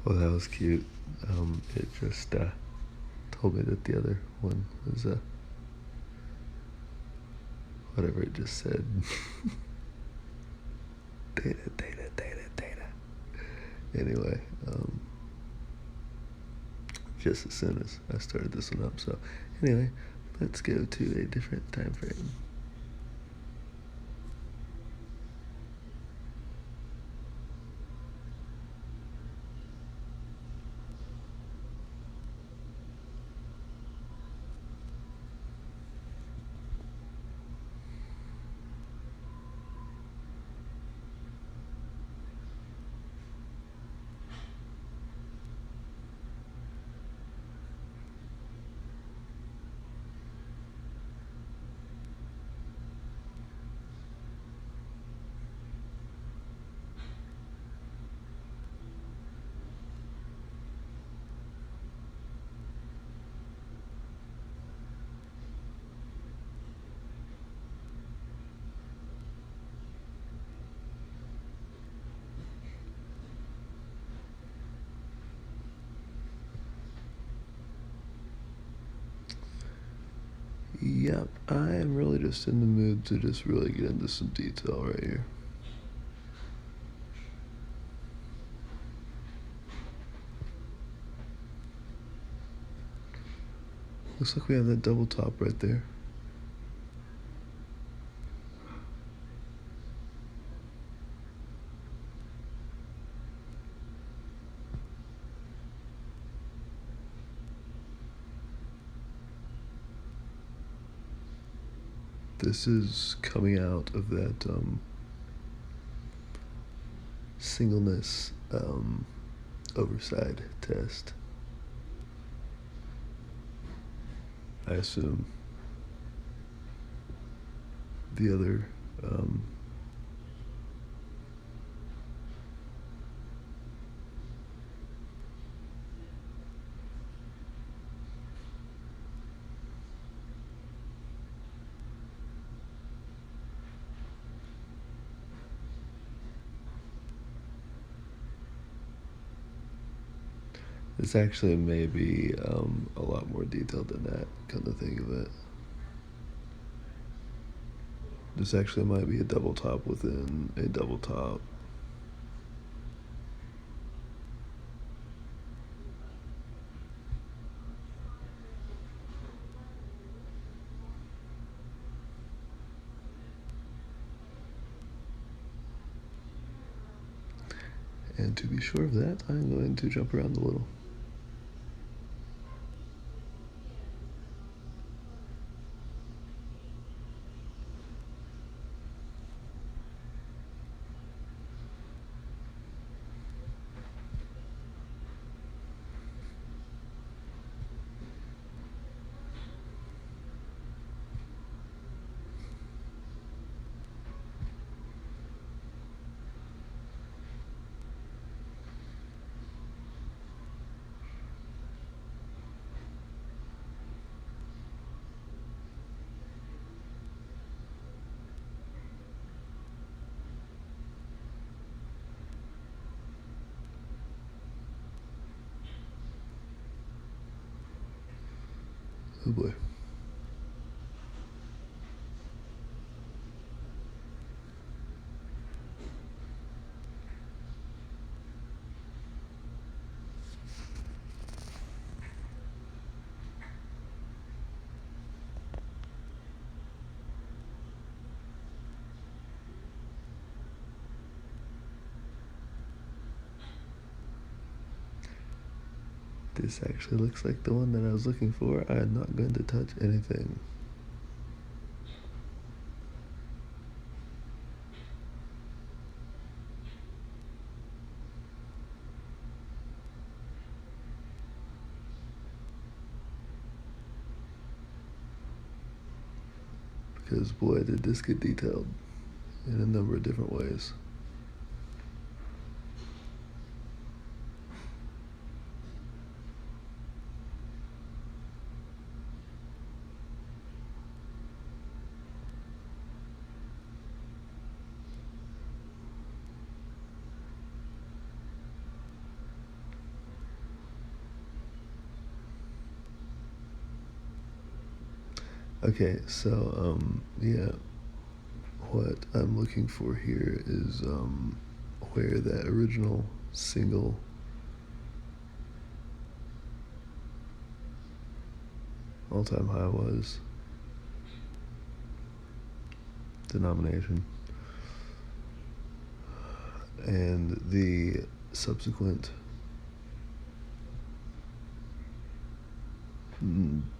Oh, that was cute. It just told me that the other one was whatever it just said. Data, data, data, data. Anyway, just as soon as I started this one up. So, anyway, let's go to a different time frame. Yep, I am really just in the mood to just really get into some detail right here. Looks like we have that double top right there. This is coming out of that singleness overside test. I assume the other this actually may be a lot more detailed than that, come to think of it. This actually might be a double top within a double top. And to be sure of that, I'm going to jump around a little. Oh boy. This actually looks like the one that I was looking for. I am not going to touch anything. Because boy, did this get detailed in a number of different ways. Okay, so yeah, what I'm looking for here is where that original single all-time high was, denomination, and the subsequent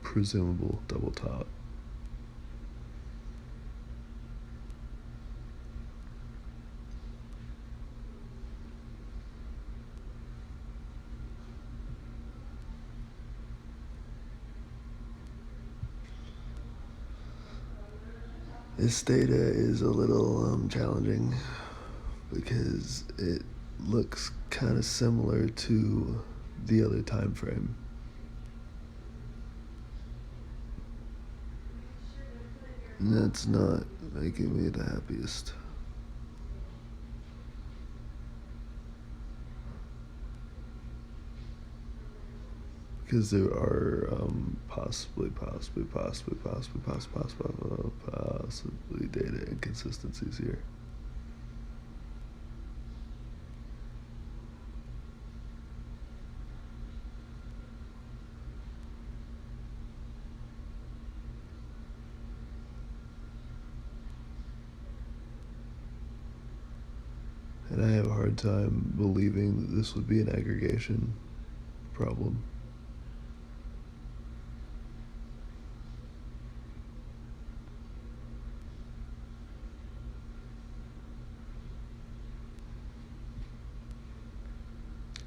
presumable double top. This data is a little challenging because it looks kind of similar to the other time frame. And that's not making me the happiest. Because there are possibly data inconsistencies here. And I have a hard time believing that this would be an aggregation problem.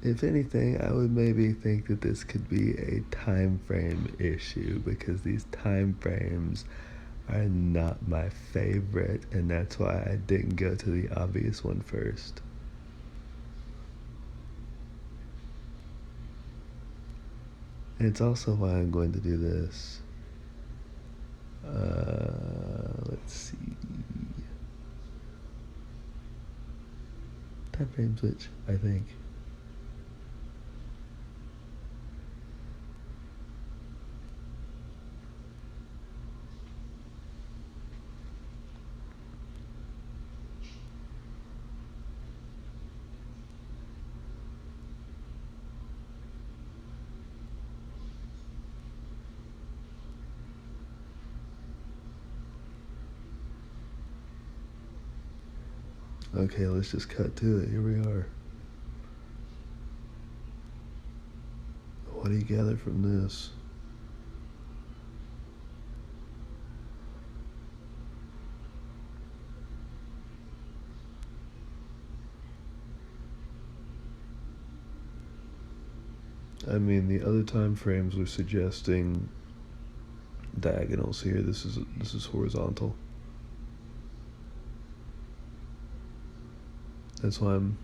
If anything, I would maybe think that this could be a time frame issue because these time frames are not my favorite, and that's why I didn't go to the obvious one first. And it's also why I'm going to do this. Let's see. Time frame switch, I think. Okay, let's just cut to it. Here we are. What do you gather from this? I mean, the other time frames were suggesting diagonals here. This is horizontal. That's why I'm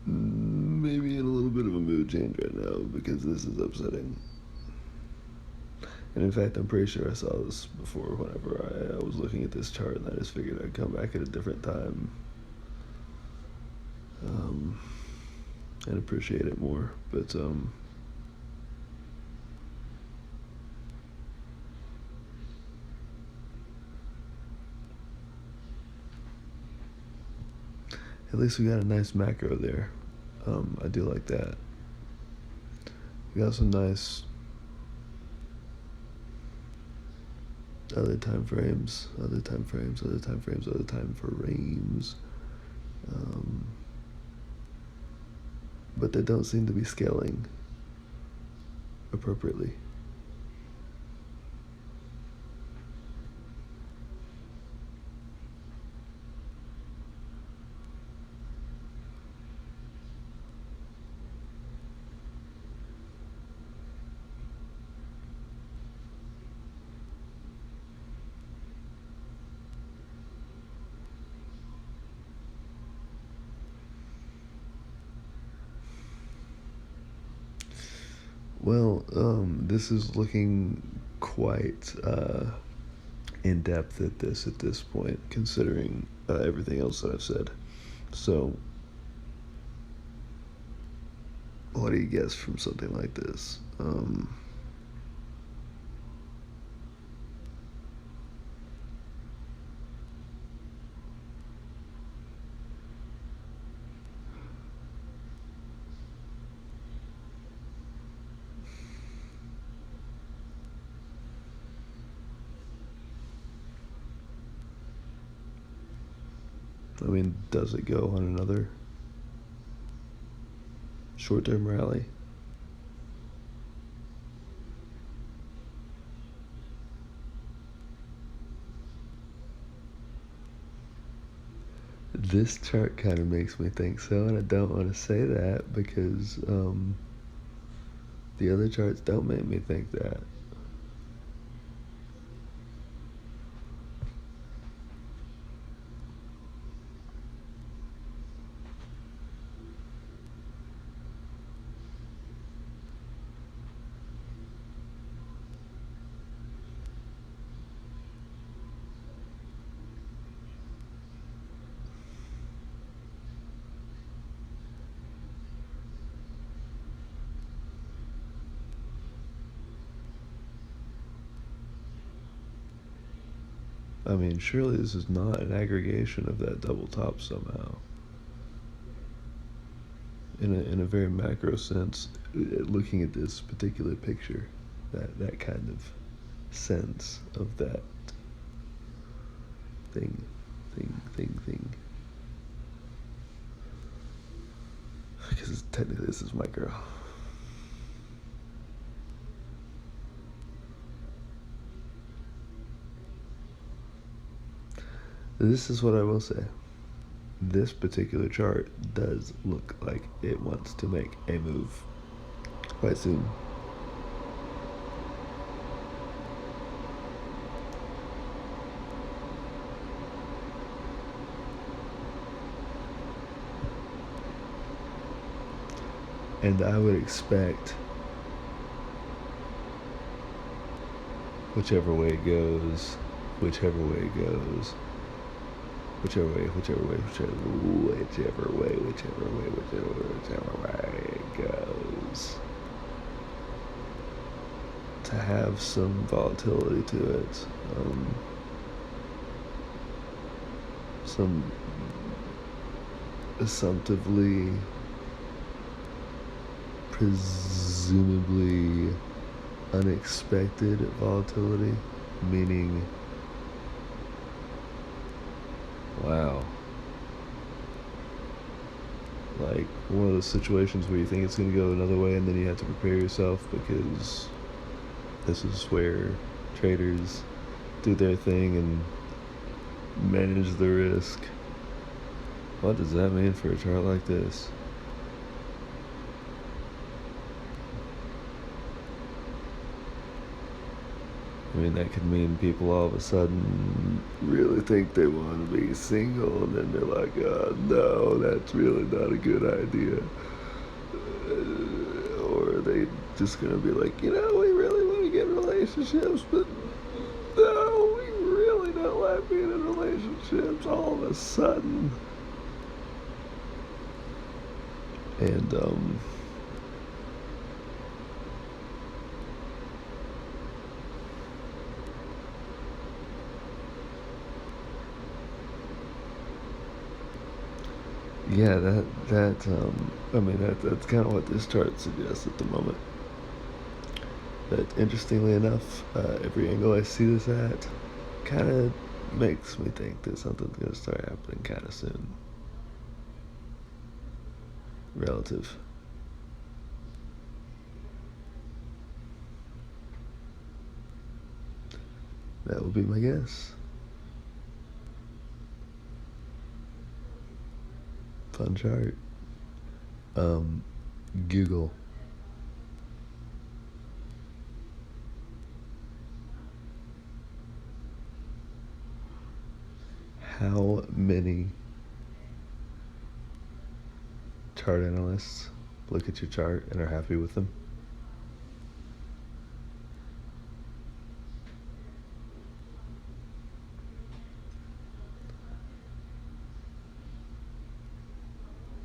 maybe in a little bit of a mood change right now because this is upsetting. And in fact, I'm pretty sure I saw this before whenever I was looking at this chart, and I just figured I'd come back at a different time and appreciate it more. But at least we got a nice macro there. I do like that. We got some nice other time frames. But they don't seem to be scaling appropriately. Well, this is looking quite in depth at this point, considering everything else that I've said. So, what do you guess from something like this? I mean, does it go on another short-term rally? This chart kind of makes me think so, and I don't want to say that because the other charts don't make me think that. I mean, surely this is not an aggregation of that double top somehow. In a very macro sense, looking at this particular picture, that kind of sense of that thing. Because technically this is micro. This is what I will say. This particular chart does look like it wants to make a move quite soon. And I would expect whichever way it goes it goes, to have some volatility to it, some assumptively, presumably unexpected volatility, meaning, wow, like one of those situations where you think it's going to go another way and then you have to prepare yourself because this is where traders do their thing and manage the risk. What does that mean for a chart like this? I mean, that could mean people all of a sudden really think they want to be single, and then they're like, no, that's really not a good idea. Or they just gonna be like, we really want to get in relationships, but no, we really don't like being in relationships all of a sudden. And, yeah, that's kind of what this chart suggests at the moment. But interestingly enough, every angle I see this at kind of makes me think that something's going to start happening kind of soon. Relative. That would be my guess. Fun chart. Google. How many chart analysts look at your chart and are happy with them?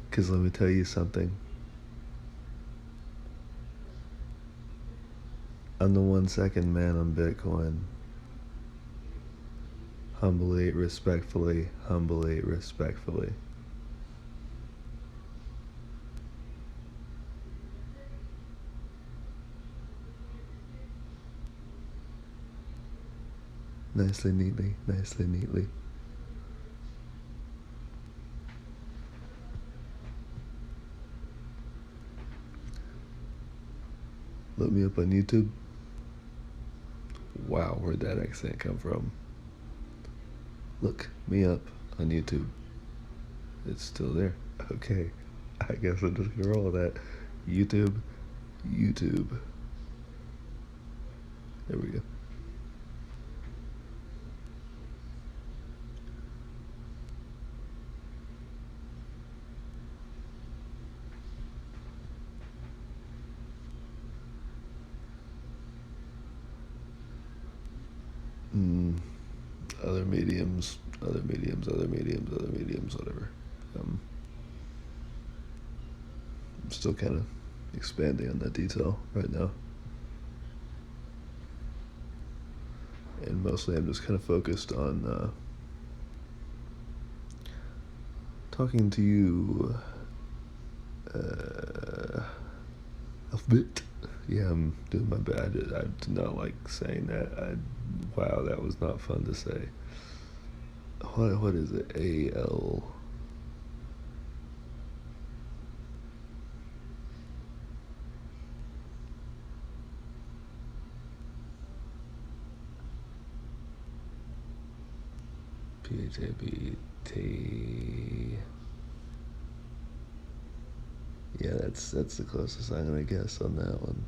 Because let me tell you something. I'm the 1 second man on Bitcoin. Humbly, respectfully. Nicely, neatly. Look me up on YouTube. Wow, where'd that accent come from? Look me up on YouTube. It's still there. Okay, I guess I'm just gonna roll with that. YouTube, YouTube. There we go. Mm, other mediums, other mediums, other mediums, other mediums, whatever. Um, I'm still kind of expanding on that detail right now. And mostly I'm just kind of focused on talking to you alphabet. Yeah, I'm doing my best. I did not like saying that. Wow, that was not fun to say. What is it? A-L... P-H-A-B-T... Yeah, that's the closest I'm gonna guess on that one.